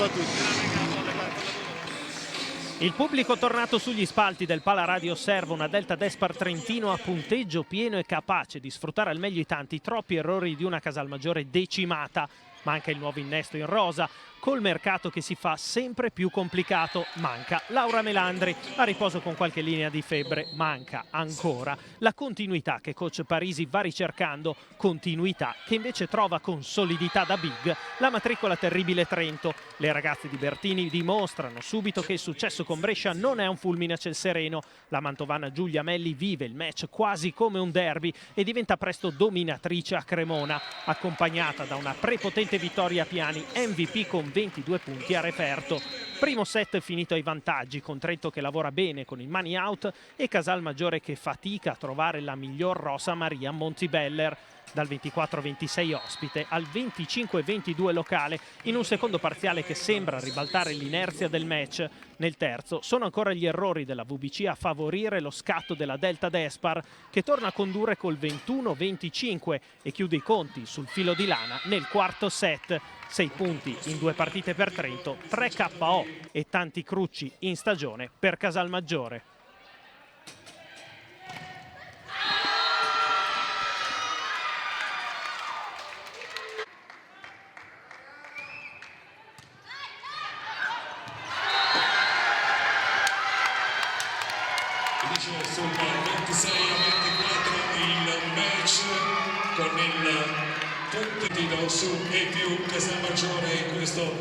a tutti. Il pubblico tornato sugli spalti del Palaradio osserva una Delta Despar Trentino a punteggio pieno e capace di sfruttare al meglio i tanti troppi errori di una Casalmaggiore decimata. Manca il nuovo innesto in rosa, col mercato che si fa sempre più complicato. Manca Laura Melandri, a riposo con qualche linea di febbre. Manca ancora la continuità che coach Parisi va ricercando, continuità che invece trova con solidità da big la matricola terribile Trento. Le ragazze di Bertini dimostrano subito che il successo con Brescia non è un fulmine a ciel sereno. La mantovana Giulia Melli vive il match quasi come un derby e diventa presto dominatrice a Cremona, accompagnata da una prepotente vittoria a Piani, MVP con 22 punti a referto. Primo set finito ai vantaggi, con Trento che lavora bene con il money out e Casalmaggiore che fatica a trovare la miglior Rosa Maria Montibeller. Dal 24-26 ospite al 25-22 locale, in un secondo parziale che sembra ribaltare l'inerzia del match. Nel terzo sono ancora gli errori della VBC a favorire lo scatto della Delta Despar, che torna a condurre col 21-25 e chiude i conti sul filo di lana nel quarto set. 6 punti in 2 partite per Trento, 3 KO e tanti crucci in stagione per Casalmaggiore. Sul 26-24 il match con il punteggio su e più Casalmaggiore in questo